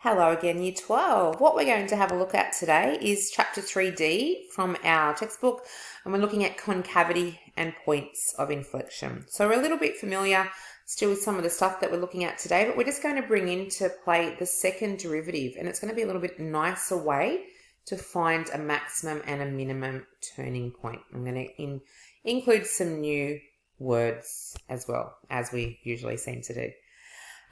Hello again, Year 12. What we're going to have a look at today is Chapter 3D from our textbook, and we're looking at concavity and points of inflection. So we're a little bit familiar still with some of the stuff that we're looking at today, but we're just going to bring into play the second derivative, and it's going to be a little bit nicer way to find a maximum and a minimum turning point. I'm going to include some new words as well, as we usually seem to do.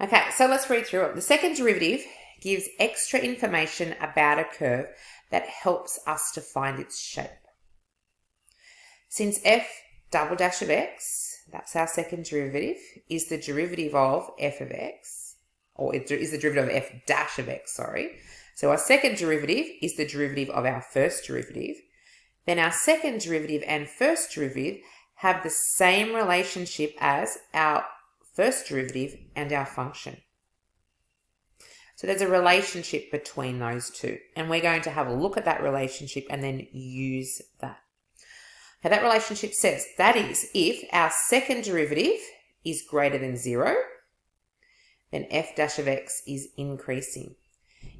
Okay, so let's read through it. The second derivative gives extra information about a curve that helps us to find its shape. Since f double dash of x, that's our second derivative, is the derivative of f of x, or it is the derivative of f dash of x, sorry. So our second derivative is the derivative of our first derivative. Then our second derivative and first derivative have the same relationship as our first derivative and our function. So there's a relationship between those two, and we're going to have a look at that relationship and then use that. Now that relationship says, that is, if our second derivative is greater than 0, then f dash of x is increasing.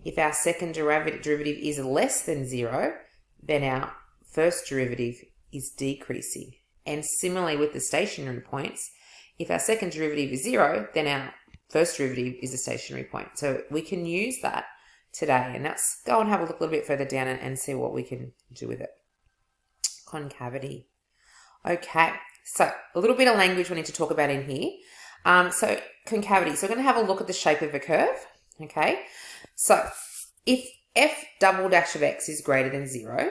If our second derivative is less than 0, then our first derivative is decreasing. And similarly with the stationary points, if our second derivative is 0, then our first derivative is a stationary point. So we can use that today, and let's go and have a look a little bit further down and see what we can do with it. Concavity. Okay, so a little bit of language we need to talk about in here. So concavity. So we're going to have a look at the shape of a curve. Okay, so if f double dash of x is greater than 0,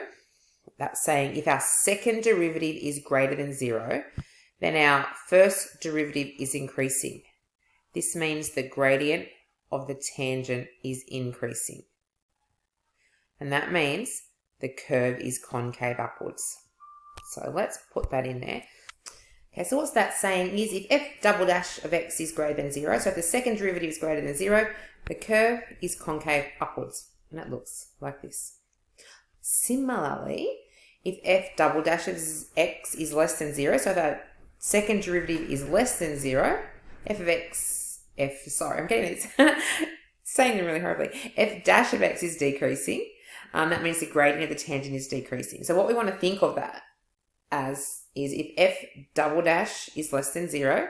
that's saying if our second derivative is greater than 0, then our first derivative is increasing. This means the gradient of the tangent is increasing. And that means the curve is concave upwards. So let's put that in there. Okay, so what's that saying is if f double dash of x is greater than 0, so if the second derivative is greater than 0, the curve is concave upwards. And that looks like this. Similarly, if f double dash of x is less than 0, so the second derivative is less than 0, I'm getting this, saying them really horribly. F dash of x is decreasing. That means the gradient of the tangent is decreasing. So what we want to think of that as is if f double dash is less than 0,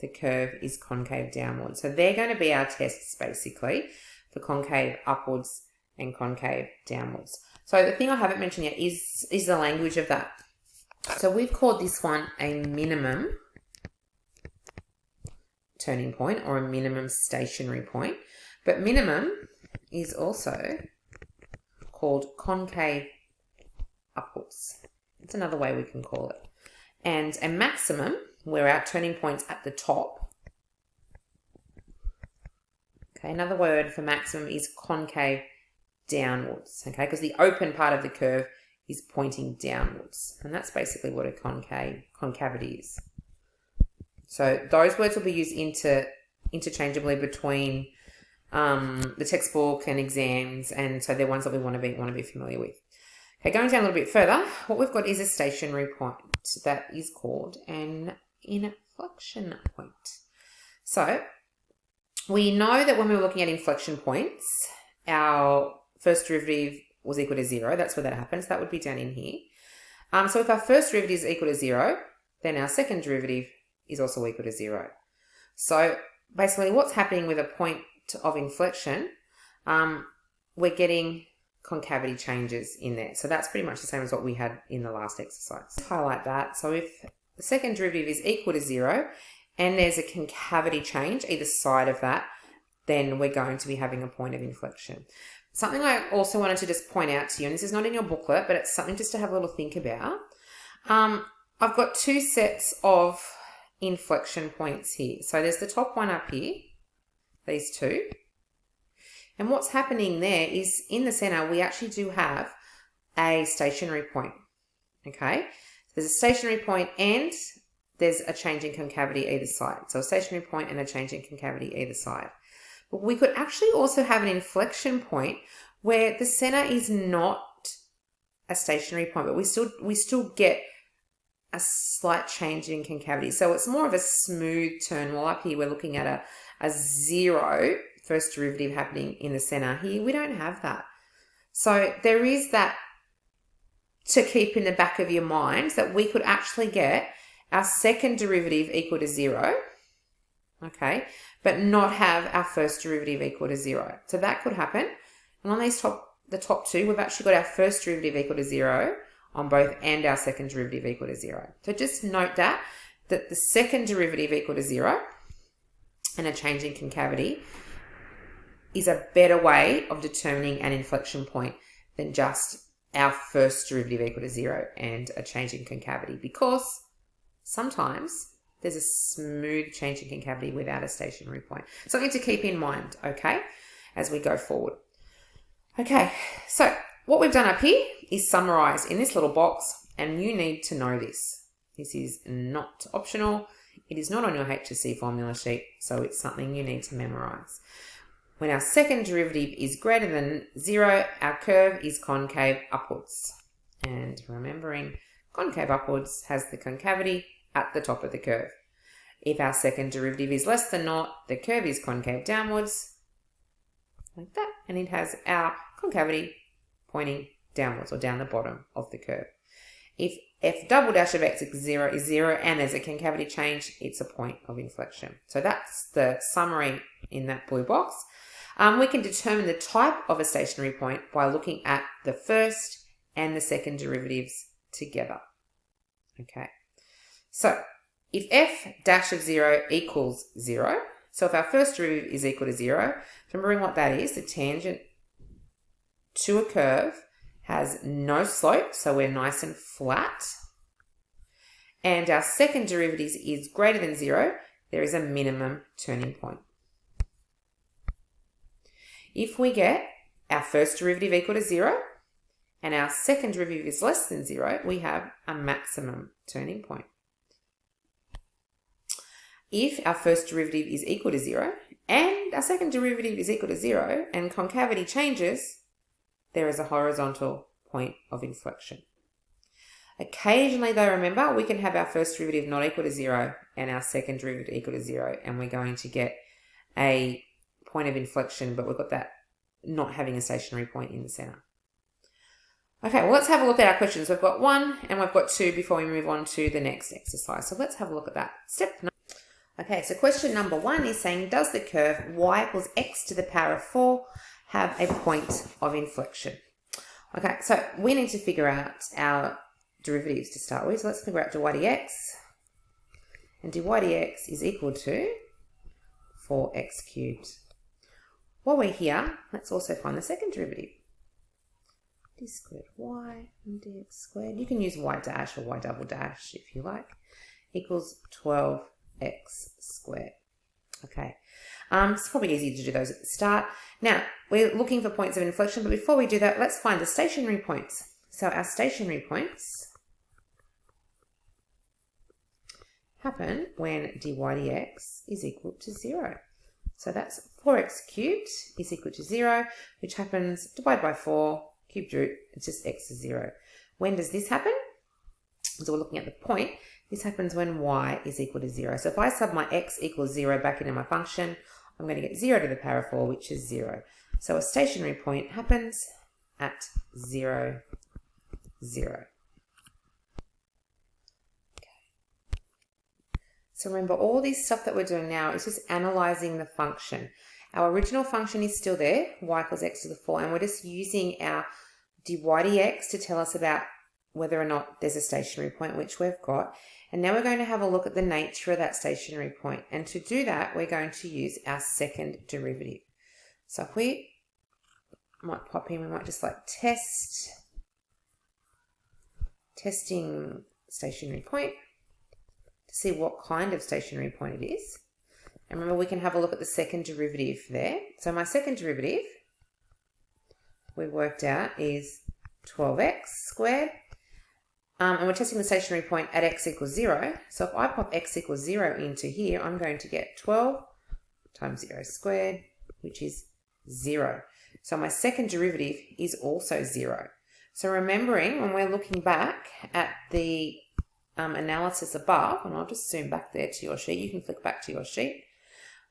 the curve is concave downwards. So they're going to be our tests basically for concave upwards and concave downwards. So the thing I haven't mentioned yet is the language of that. So we've called this one a minimum turning point or a minimum stationary point, but minimum is also called concave upwards. That's another way we can call it. And a maximum, where our turning point's at the top. Okay, another word for maximum is concave downwards, okay, because the open part of the curve is pointing downwards, and that's basically what a concavity is. So those words will be used interchangeably between the textbook and exams, and so they're ones that we want to be familiar with. Okay, going down a little bit further, what we've got is a stationary point that is called an inflection point. So we know that when we were looking at inflection points, our first derivative was equal to 0. That's where that happens. That would be down in here. So if our first derivative is equal to 0, then our second derivative is also equal to 0. So basically what's happening with a point of inflection, we're getting concavity changes in there. So that's pretty much the same as what we had in the last exercise. Highlight that. So if the second derivative is equal to 0 and there's a concavity change either side of that, then we're going to be having a point of inflection. Something I also wanted to just point out to you, and this is not in your booklet, but it's something just to have a little think about. I've got two sets of inflection points here. So there's the top one up here, these two. And what's happening there is in the center, we actually do have a stationary point. Okay, there's a stationary point and there's a change in concavity either side. So a stationary point and a change in concavity either side. But we could actually also have an inflection point where the center is not a stationary point, but we still get a slight change in concavity. So it's more of a smooth turn. While up here we're looking at a 0 first derivative happening in the center. Here we don't have that. So there is that to keep in the back of your mind, that we could actually get our second derivative equal to 0, okay, but not have our first derivative equal to 0. So that could happen. And on these the top two, we've actually got our first derivative equal to 0 on both and our second derivative equal to 0. So just note that the second derivative equal to 0 and a change in concavity is a better way of determining an inflection point than just our first derivative equal to 0 and a change in concavity, because sometimes there's a smooth change in concavity without a stationary point. Something to keep in mind, okay, as we go forward. Okay, so what we've done up here is summarize in this little box, and you need to know this. This is not optional. It is not on your HSC formula sheet, so it's something you need to memorize. When our second derivative is greater than 0, our curve is concave upwards. And remembering, concave upwards has the concavity at the top of the curve. If our second derivative is less than 0, the curve is concave downwards, like that, and it has our concavity pointing downwards or down the bottom of the curve. If f double dash of x is 0 and there's a concavity change, it's a point of inflection. So that's the summary in that blue box. We can determine the type of a stationary point by looking at the first and the second derivatives together. Okay, so if f dash of 0 equals 0, so if our first derivative is equal to 0, remembering what that is, the tangent to a curve has no slope, so we're nice and flat. And our second derivative is greater than 0, there is a minimum turning point. If we get our first derivative equal to 0 and our second derivative is less than 0, we have a maximum turning point. If our first derivative is equal to 0 and our second derivative is equal to 0 and concavity changes, there is a horizontal point of inflection. Occasionally, though, remember, we can have our first derivative not equal to 0 and our second derivative equal to 0, and we're going to get a point of inflection, but we've got that not having a stationary point in the center. Okay, well, let's have a look at our questions. We've got 1 and we've got 2 before we move on to the next exercise. So let's have a look at that. Okay, so question number 1 is saying, does the curve y equals x to the power of 4 have a point of inflection? Okay, so we need to figure out our derivatives to start with. So let's figure out dy dx. And dy dx is equal to 4x cubed. While we're here, let's also find the second derivative. d squared y and dx squared. You can use y dash or y double dash if you like. Equals 12x squared. Okay, it's probably easy to do those at the start. Now, we're looking for points of inflection, but before we do that, let's find the stationary points. So our stationary points happen when dy dx is equal to 0. So that's 4x cubed is equal to 0, which happens, divide by 4, cubed root, it's just x is 0. When does this happen? So we're looking at the point. This happens when y is equal to 0. So if I sub my x equals 0 back into my function, I'm going to get 0 to the power of 4, which is 0. So a stationary point happens at 0, 0. So remember, all this stuff that we're doing now is just analysing the function. Our original function is still there, y equals x to the 4, and we're just using our dy dx to tell us about whether or not there's a stationary point, which we've got. And now we're going to have a look at the nature of that stationary point. And to do that, we're going to use our second derivative. So if we might pop in, we might just like testing stationary point to see what kind of stationary point it is. And remember, we can have a look at the second derivative there. So my second derivative we've worked out is 12x squared. And we're testing the stationary point at x equals 0. So if I pop x equals 0 into here, I'm going to get 12 times 0 squared, which is 0. So my second derivative is also 0. So remembering, when we're looking back at the analysis above, and I'll just zoom back there to your sheet, you can flick back to your sheet.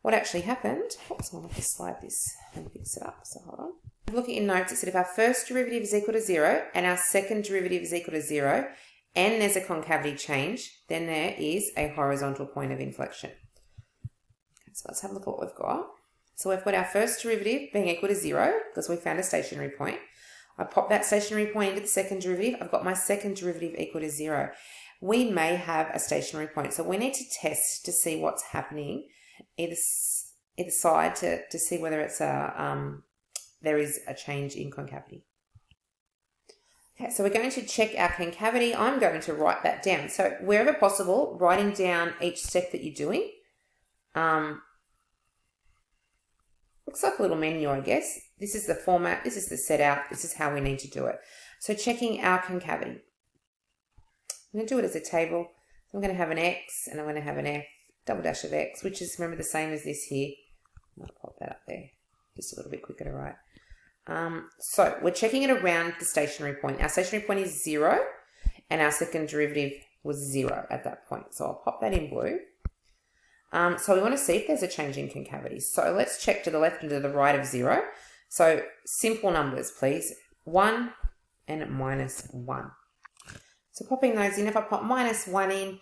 what actually happened, oops, I'll have to slide this and fix it up, so hold on. Look at your notes, it said if our first derivative is equal to 0 and our second derivative is equal to 0 and there's a concavity change, then there is a horizontal point of inflection. Okay, so let's have a look at what we've got. So we've got our first derivative being equal to 0 because we found a stationary point. I pop that stationary point into the second derivative. I've got my second derivative equal to 0. We may have a stationary point, so we need to test to see what's happening either side to see whether it's there is a change in concavity. Okay, so we're going to check our concavity. I'm going to write that down. So wherever possible, writing down each step that you're doing. Looks like a little menu, I guess. This is the format, this is the set out, this is how we need to do it. So checking our concavity. I'm going to do it as a table. I'm going to have an X and I'm going to have an F, double dash of X, which is, remember, the same as this here. I'll pop that up there, just a little bit quicker to write. So we're checking it around the stationary point. Our stationary point is 0 and our second derivative was 0 at that point. So I'll pop that in blue. So we want to see if there's a change in concavity. So let's check to the left and to the right of 0. So simple numbers, please. 1 and -1. So popping those in, if I pop -1 in,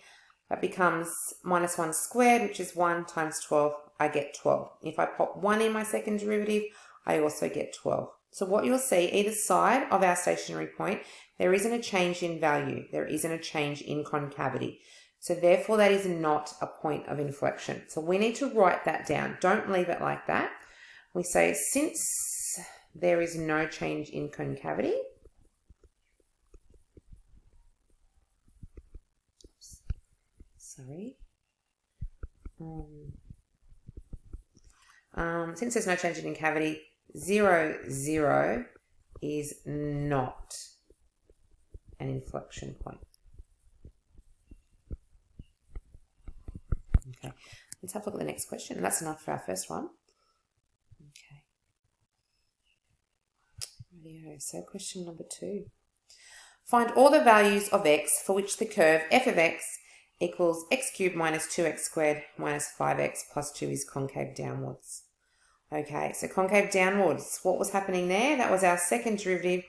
that becomes -1 squared, which is 1 times 12, I get 12. If I pop 1 in my second derivative, I also get 12. So what you'll see, either side of our stationary point, there isn't a change in value. There isn't a change in concavity. So therefore, that is not a point of inflection. So we need to write that down. Don't leave it like that. We say, since there is no change in concavity, since there's no change in concavity, 0, 0 is not an inflection point. Okay, let's have a look at the next question. And that's enough for our first one. Okay. Radio. So question number 2. Find all the values of x for which the curve f of x equals x cubed minus 2x squared minus 5x plus 2 is concave downwards. Okay, so concave downwards, what was happening there? That was our second derivative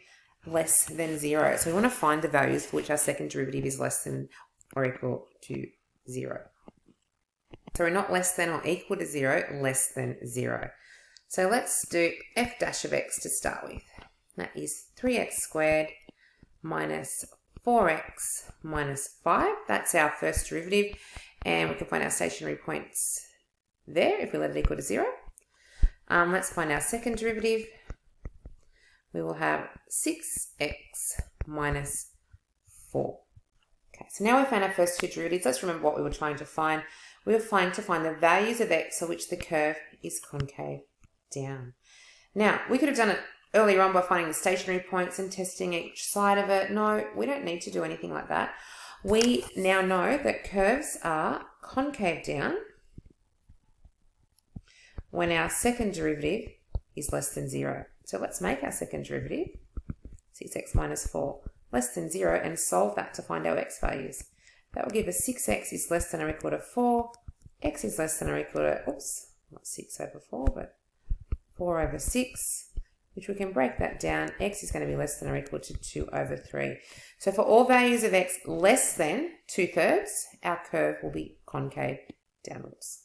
less than 0. So we want to find the values for which our second derivative is less than or equal to 0. So we're not less than or equal to 0, less than 0. So let's do f dash of x to start with. That is 3x squared minus 4x minus 5. That's our first derivative. And we can find our stationary points there if we let it equal to 0. Let's find our second derivative. We will have 6x minus 4. Okay, so now we found our first two derivatives. Let's remember what we were trying to find. We were trying to find the values of x for which the curve is concave down. Now, we could have done it earlier on by finding the stationary points and testing each side of it. No, we don't need to do anything like that. We now know that curves are concave down when our second derivative is less than 0. So let's make our second derivative, 6x minus 4, less than 0 and solve that to find our x values. That will give us 6x is less than or equal to 4, x is less than or equal to, oops, not 6 over 4, but 4 over 6, which we can break that down. X is going to be less than or equal to 2 over 3. So for all values of x less than 2/3, our curve will be concave downwards.